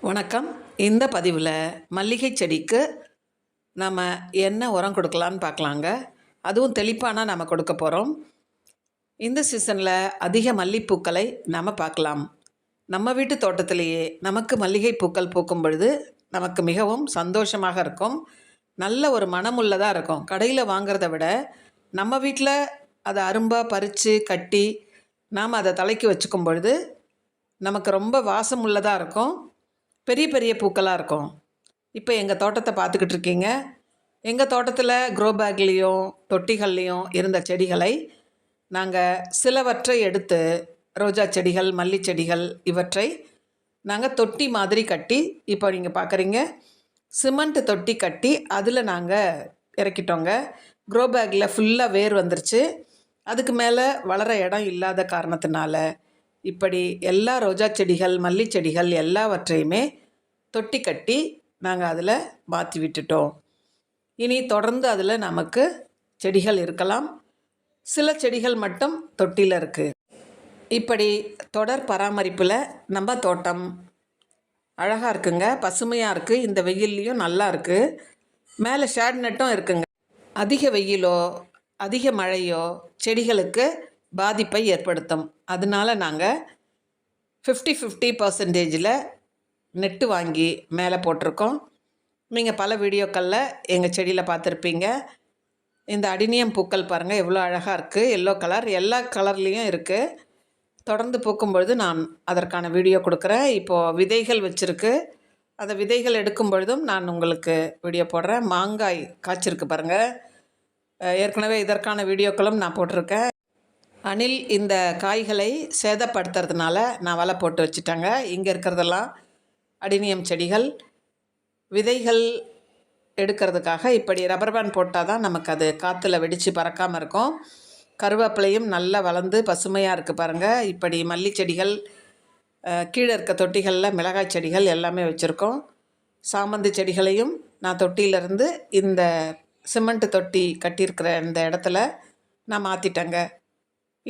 வணக்கம். இந்த பதிவில் மல்லிகை செடிக்கு நம்ம என்ன உரம் கொடுக்கலான்னு பார்க்கலாங்க. அதுவும் தெளிப்பானா நம்ம கொடுக்க போகிறோம். இந்த சீசனில் அதிக மல்லிப்பூக்களை நம்ம பார்க்கலாம். நம்ம வீட்டு தோட்டத்திலேயே நமக்கு மல்லிகை பூக்கள் பூக்கும் பொழுது நமக்கு மிகவும் சந்தோஷமாக இருக்கும். நல்ல ஒரு மனமுள்ளதாக இருக்கும். கடையில் வாங்கிறத விட நம்ம வீட்டில் அதை அரும்பாக பறித்து கட்டி நாம் அதை தலைக்கு வச்சுக்கும் பொழுது நமக்கு ரொம்ப வாசம் உள்ளதாக இருக்கும். பெரிய பெரிய பூக்களாக இருக்கும். இப்போ எங்கள் தோட்டத்தை பார்த்துக்கிட்டு இருக்கீங்க. எங்கள் தோட்டத்தில் க்ரோ பேக்லேயும் தொட்டிகள்லேயும் இருந்த செடிகளை நாங்கள் சிலவற்றை எடுத்து ரோஜா செடிகள், மல்லி செடிகள் இவற்றை நாங்கள் தொட்டி மாதிரி கட்டி, இப்போ நீங்கள் பார்க்குறீங்க சிமெண்ட் தொட்டி கட்டி அதில் நாங்கள் இறக்கிட்டோங்க. க்ரோ பேக்கில் ஃபுல்லாக வேர் வந்துருச்சு. அதுக்கு மேலே வளர இடம் இல்லாத காரணத்தினால இப்படி எல்லா ரோஜா செடிகள், மல்லி செடிகள் எல்லாவற்றையுமே தொட்டி கட்டி நாங்கள் அதில் மாற்றி விட்டுட்டோம். இனி தொடர்ந்து அதில் நமக்கு செடிகள் இருக்கலாம். சில செடிகள் மட்டும் தொட்டியில் இருக்குது. இப்படி தொடர் பராமரிப்பில் நம்ம தோட்டம் அழகாக இருக்குங்க, பசுமையாக இருக்குது. இந்த வெயில்லையும் நல்லா இருக்குது. மேலே ஷேட் நெட்டும் இருக்குங்க. அதிக வெயிலோ அதிக மழையோ செடிகளுக்கு பாதிப்பை ஏற்படுத்தும். அதனால நாங்கள் 50-50% நெட்டு வாங்கி மேலே போட்டிருக்கோம். நீங்கள் பல வீடியோக்களில் எங்கள் செடியில் பார்த்துருப்பீங்க. இந்த அடினியம் பூக்கள் பாருங்கள் எவ்வளோ அழகாக இருக்குது. எல்லோ கலர், எல்லா கலர்லேயும் இருக்குது. தொடர்ந்து பூக்கும்பொழுது நான் அதற்கான வீடியோ கொடுக்குறேன். இப்போது விதைகள் வச்சுருக்கு. அந்த விதைகள் எடுக்கும் பொழுதும் நான் உங்களுக்கு வீடியோ போடுறேன். மாங்காய் காய்ச்சிருக்கு பாருங்கள். ஏற்கனவே இதற்கான வீடியோக்களும் நான் போட்டிருக்கேன். அணில் இந்த காய்களை சேதப்படுத்துறதுனால நான் வலை போட்டு வச்சுட்டேங்க. இங்கே இருக்கிறதெல்லாம் அடினியம் செடிகள். விதைகள் எடுக்கிறதுக்காக இப்படி ரப்பர் பேண்ட் போட்டால் தான் நமக்கு அது காற்றுல வெடித்து பறக்காமல் இருக்கும். கருவேப்பிலையும் நல்லா வளர்ந்து பசுமையாக இருக்குது பாருங்கள். இப்படி மல்லி செடிகள், கீழே இருக்க தொட்டிகளில் மிளகாய் செடிகள் எல்லாமே வச்சுருக்கோம். சாமந்தி செடிகளையும் நான் தொட்டியிலேருந்து இந்த சிமெண்ட் தொட்டி கட்டியிருக்கிற இந்த இடத்துல நான் மாற்றிட்டேங்க.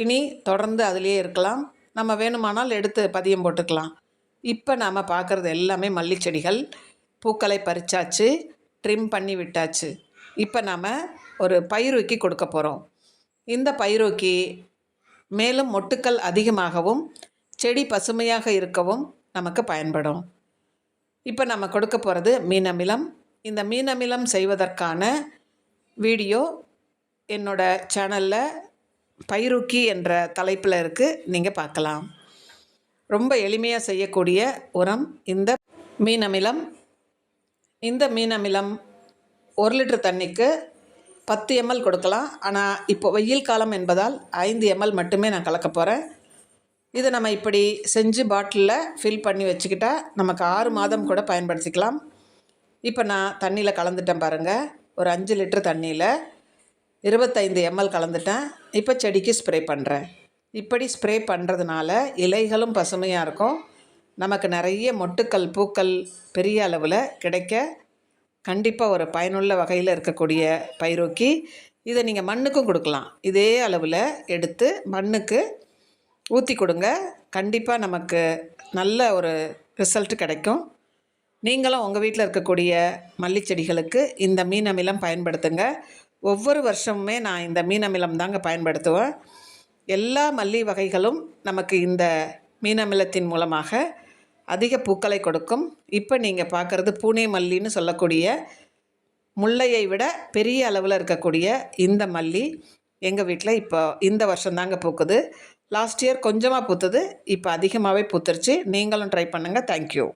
இனி தொடர்ந்து அதிலேயே இருக்கலாம். நம்ம வேணுமானால் எடுத்து பதியம் போட்டுக்கலாம். இப்போ நாம் பார்க்குறது எல்லாமே மல்லி செடிகள். பூக்களை பறிச்சாச்சு, ட்ரிம் பண்ணி விட்டாச்சு. இப்போ நாம் ஒரு பயிரூக்கி கொடுக்க போகிறோம். இந்த பயிரூக்கி மேலும் மொட்டுக்கள் அதிகமாகவும் செடி பசுமையாக இருக்கவும் நமக்கு பயன்படும். இப்போ நம்ம கொடுக்க போகிறது மீன் அமிலம். இந்த மீன் அமிலம் செய்வதற்கான வீடியோ என்னோட சேனலில் பயிரூக்கி என்ற தலைப்பில் இருக்குது, நீங்கள் பார்க்கலாம். ரொம்ப எளிமையாக செய்யக்கூடிய உரம் இந்த மீன் அமிலம். இந்த மீன் அமிலம் 1 லிட்டர் தண்ணிக்கு 10 ml கொடுக்கலாம். ஆனால் இப்போ வெயில் காலம் என்பதால் 5 ml மட்டுமே நான் கலக்க போகிறேன். இதை நம்ம இப்படி செஞ்சு பாட்டிலில் ஃபில் பண்ணி வச்சுக்கிட்டா நமக்கு 6 மாதம் கூட பயன்படுத்திக்கலாம். இப்போ நான் தண்ணியில் கலந்துட்டேன் பாருங்கள். ஒரு 5 லிட்டர் தண்ணியில் 25 ml கலந்துட்டேன். இப்போ செடிக்கு ஸ்ப்ரே பண்ணுறேன். இப்படி ஸ்ப்ரே பண்ணுறதுனால இலைகளும் பசுமையாக இருக்கும். நமக்கு நிறைய மொட்டுக்கள், பூக்கள் பெரிய அளவில் கிடைக்க கண்டிப்பாக ஒரு பயனுள்ள வகையில் இருக்கக்கூடிய பயிரூக்கி. இதை நீங்கள் மண்ணுக்கும் கொடுக்கலாம். இதே அளவில் எடுத்து மண்ணுக்கு ஊற்றி கொடுங்க. கண்டிப்பாக நமக்கு நல்ல ஒரு ரிசல்ட் கிடைக்கும். நீங்களும் உங்கள் வீட்டில் இருக்கக்கூடிய மல்லி செடிகளுக்கு இந்த மீன் அமிலம் பயன்படுத்துங்க. ஒவ்வொரு வருஷமுமே நான் இந்த மீன் அமிலம் தாங்க பயன்படுத்துவேன். எல்லா மல்லி வகைகளும் நமக்கு இந்த மீன் அமிலத்தின் மூலமாக அதிக பூக்களை கொடுக்கும். இப்போ நீங்கள் பார்க்குறது பூனே மல்லின்னு சொல்லக்கூடிய முல்லையை விட பெரிய அளவில் இருக்கக்கூடிய இந்த மல்லி எங்கள் வீட்டில் இப்போ இந்த வருஷம்தாங்க பூக்குது. லாஸ்ட் இயர் கொஞ்சமாக பூத்துது, இப்போ அதிகமாகவே பூத்துருச்சு. நீங்களும் ட்ரை பண்ணுங்கள். தேங்க்யூ.